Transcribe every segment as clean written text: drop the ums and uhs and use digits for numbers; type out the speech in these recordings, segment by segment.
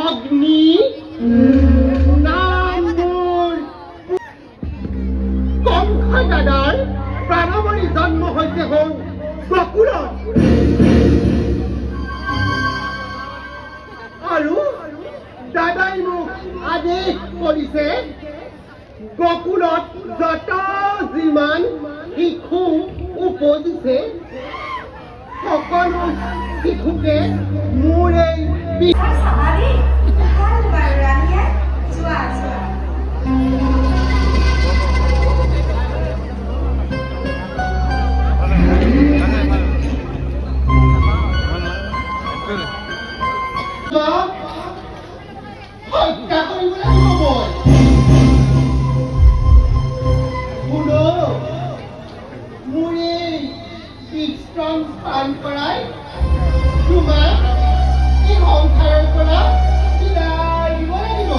অগ্নি নাম মোৰ কংস দাদাৰ প্ৰাণমণি জন্ম হৈছে হ'ল গকুলত আৰু দাদাই মোক আদেশ কৰিছে গকুলত যত যিমান শিশু উপজিছে সকলো শিশুকে মোৰ এই হত্যা কৰিবলৈ সময় মোৰ এই বিশ্ৰাম স্থান কৰাই তোমাক এই সংসাৰৰ পৰা বিদায় দিব লাগিব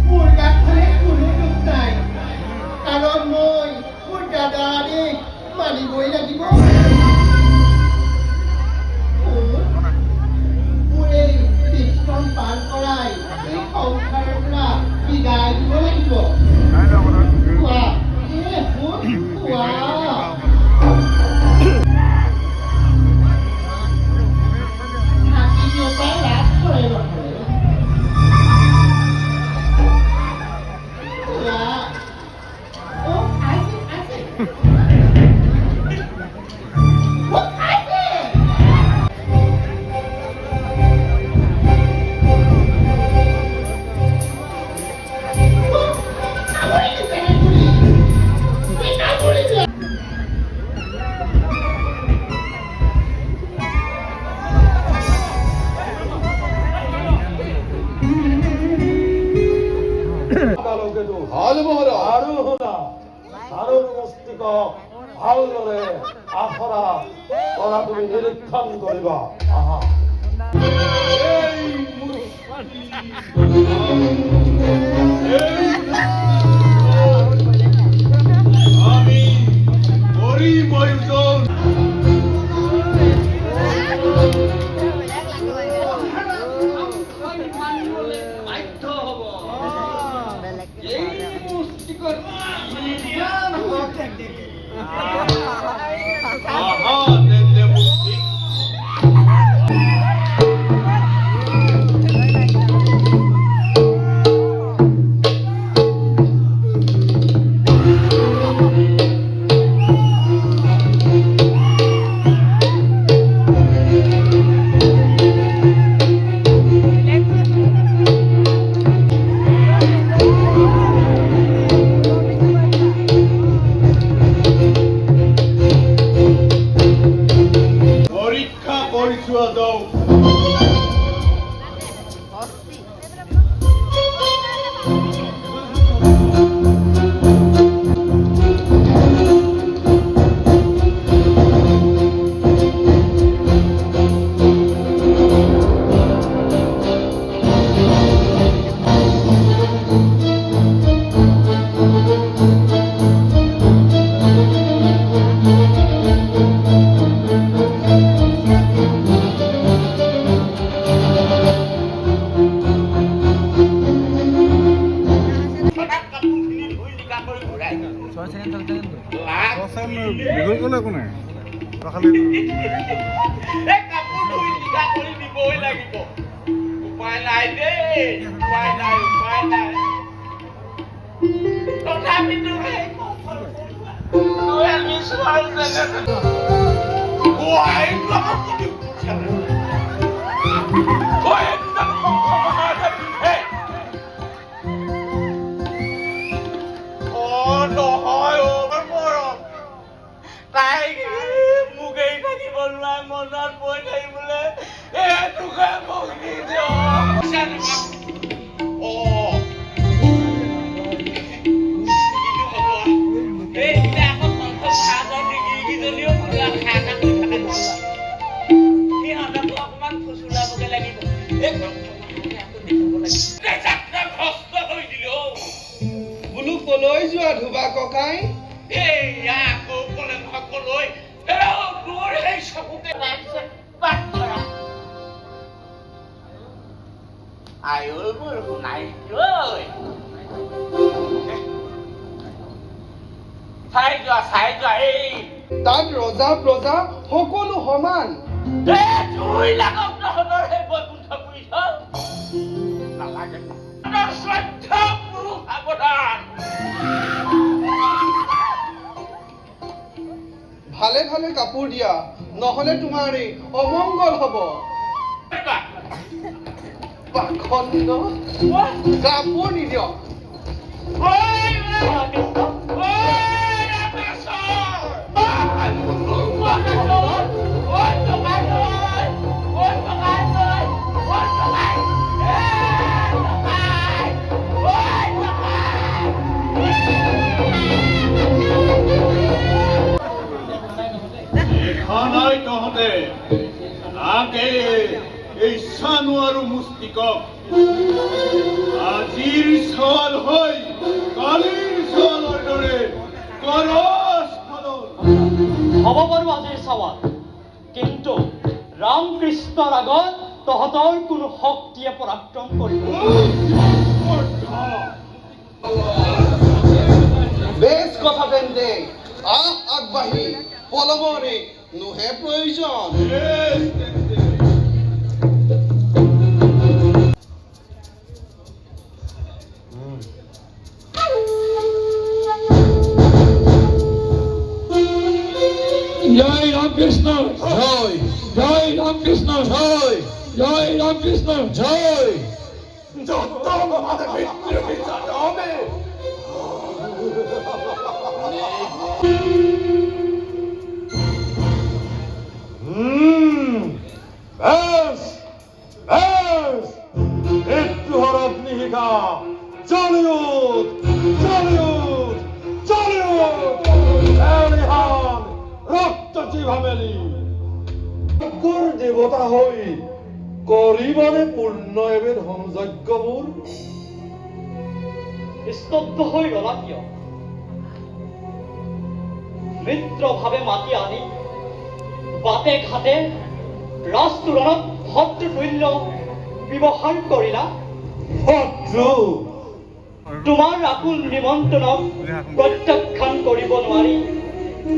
মোৰ গাতখনে কোনো দুখ নাই কাৰণ মই মোৰ দাদাৰ আদেশ মানিবই লাগিব মোৰ এই বিশ্ৰাম পান কৰাই এই সংসাৰৰ পৰা বিদায় দিব লাগিব কোৱা কোৱা ভালদৰে আখৰা কৰা তুমি নিৰীক্ষণ কৰিবা আমি গৰিব একজন আয়ুৰবোৰ শুনাইকৈ চাই যোৱা এই তাত ৰজা প্ৰজা সকলো সমান। জুই লাগক তহঁতৰ সেই বৈকুণ্ঠ পুৰিছ নালাগে শ্ৰদ্ধা পুৰুষ সাৱধান। ভালে ভালে কাপোৰ দিয়া, নহলে তোমাৰ এই অমংগল হব। পাখণ্ড কাপোৰ নিদিয়ক। নাই তহঁতে আগে এই চানু আৰু মুষ্টিকক আজিৰ সৱাল হৈ কালিৰ সৱালৰ দৰে কৰছ পালন হ'ব বাৰু আজিৰ সৱাল, কিন্তু ৰামকৃষ্ণৰ আগত তহঁতৰ কোনো শক্তিয়ে পৰাক্ৰম কৰিব। বেছ কথা তেন্তে আগবাঢ়ি পলমৰে নোহে প্ৰয়োজন। জয় রামকৃষ্ণ জয় জয় রামকৃষ্ণ জয় জয় রামকৃষ্ণ জয়। একটু হরফ নিহিকা চলিউত চলিউত চলিউত এলিহান রক্ত চিভামেলি দেবতা হই কৰিবনে পূৰ্ণ এবিধ হোমযজ্ঞবোৰ। স্তব্ধ হৈ ৰলা কিয়? মিত্ৰভাৱে মাতি আনি বাটে ঘাটে ৰাজতোৰণত শত্ৰুতুল্য ব্যৱহাৰ কৰিলা। শত্ৰু তোমাৰ আকুল নিমন্ত্ৰণক প্ৰত্যাখ্যান কৰিব নোৱাৰি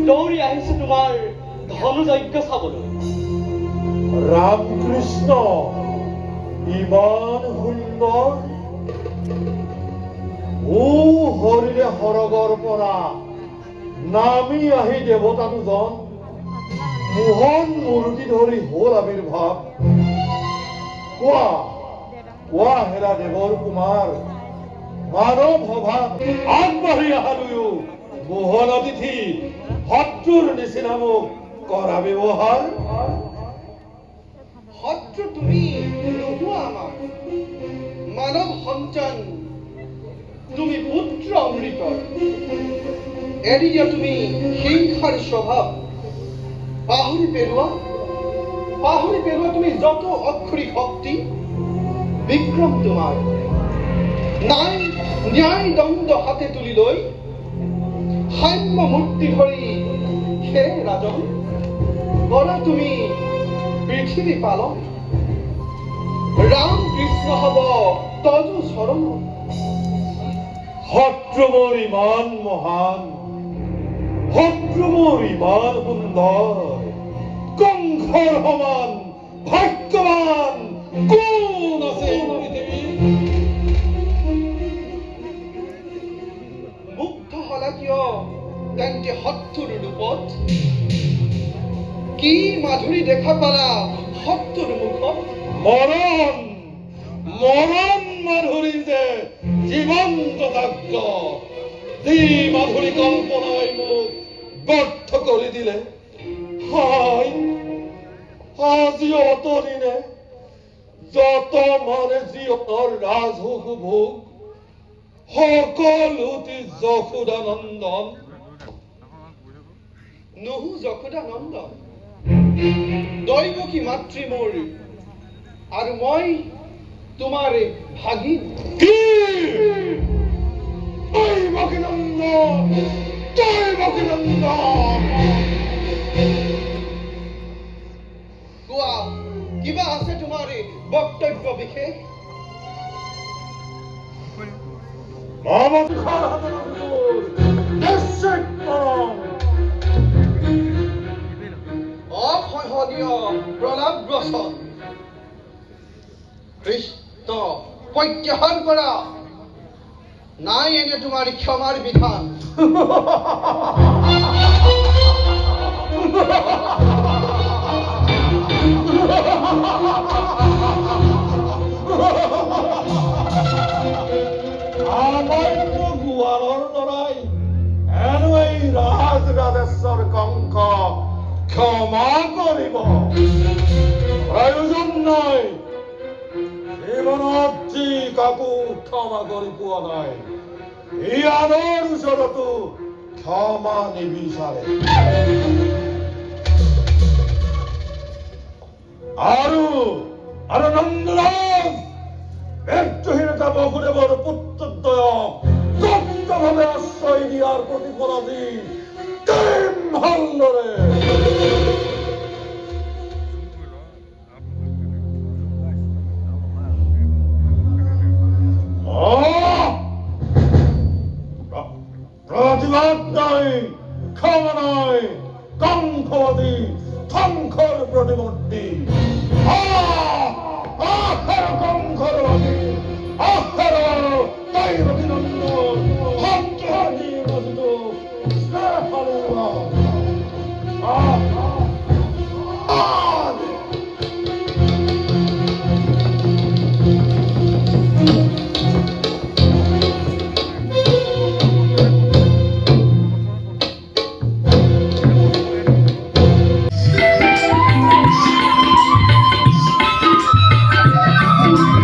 দৌৰি আহিছো তোমাৰ ধনুযজ্ঞ চাবলৈ। ৰামকৃষ্ণ ইমান সুন্দৰ হৰিৰে সৰগৰ পৰা নামি আহি দেৱতা দুজন মোহন মূৰ্তি ধৰি হল আবিৰ্ভাৱ। কোৱা কোৱা হেৰা দেৱৰ কুমাৰ মানৱ সভা আগবাঢ়ি অহা দুয়ো মোহন অতিথি শত্ৰুৰ নিচিনা মোক কৰা ব্যৱহাৰ। শত্ৰু তুমি নোহোৱা আমাৰ মানৱ সন্তান, তুমি পুত্ৰ অমৃতৰ। এৰি দিয়া তুমি হিংসাৰ স্বভাৱ, পাহৰি পেলোৱা তুমি যত অক্ষৰী শক্তি। বিক্ৰম তোমাৰ নাই ন্যায় দণ্ড হাতে তুলি লৈ সাম্য মূৰ্তি ধৰি হে ৰাজন কৰা তুমি পৃথিৱী পালন। ৰাম কৃষ্ণ হব তজু চৰণ। শত্ৰু মোৰ ইমান মহান, শত্ৰু মোৰ ইমান সুন্দৰ, কংসৰ সমান ভাগ্যৱান কোন আছে এই পৃথিৱীত? মুগ্ধ হলা কিয় তেন্তে শত্ৰুৰ ৰূপত? কি মাধুৰী দেখা পালা শত্ৰুৰ মুখত? মৰণ মৰণ মাধুৰী যে জীৱন্ত যাজ্ঞ, যি মাধুৰী কল্পনাই মোক ব্যৰ্থ কৰি দিলে। হায় আজি অতদিনে যত মানে জীৱনৰ ৰাজসুখ ভোগ সকলোটি যশোদানন্দন। নহু যশোদানন্দন দৈৱকী মাতৃ মোৰ, আৰু মই তোমাৰ ভাগিন। কি দৈৱকীনন্দন দৈৱকীনন্দন। কোৱা কিবা আছে তোমাৰ বক্তব্য বিশেষ? অসহনীয় প্ৰলাপ বচন কৃষ্ণ প্ৰত্যাহাৰ কৰা নাই এনে তোমাৰ ক্ষমাৰ বিধান আমাৰতো গোৱালৰ লৰাই এনো এই ৰাজ ৰাজেশ্বৰ কংস ক্ষমা কৰিব প্ৰয়োজন নাই জীৱনত যি কাকো ক্ষমা কৰি পোৱা নাই ই আনৰ ওচৰতো ক্ষমা নিবিচাৰে আৰু নন্দৰাজ ব্যক্তিহীনতা বসুদেৱৰ পুত্ৰদ্বয়ক গুপ্তভাৱে আশ্ৰয় দিয়াৰ প্ৰতিফল আজি কেম ভালদৰে প্ৰতিবাদ নাই ক্ষমা নাই কংসবাদী ধ্বংসৰ প্ৰতিমূৰ্তি কংসৰবাদী আহাৰ তাই অভিনন্দন সত্যহাদী mojito Thank you.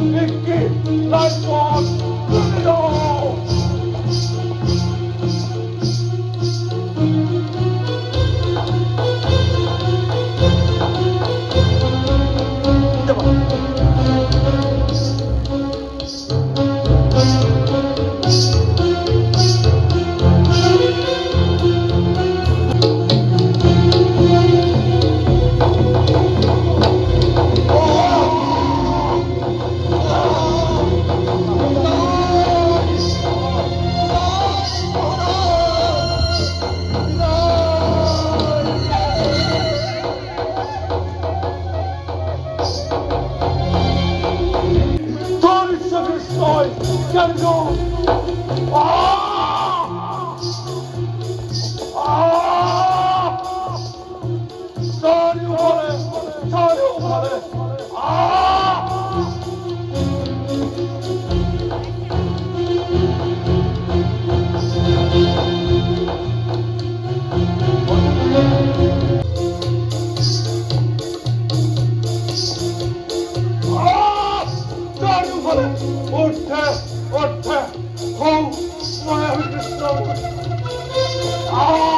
Vicky, nice one. Bring it on. Gotta go! Ah! Ah! Sorry, Wale! Sorry, Wale! Ah! Ah! Sorry, Wale! Otte! Kom! Må jeg huske snart! Ah!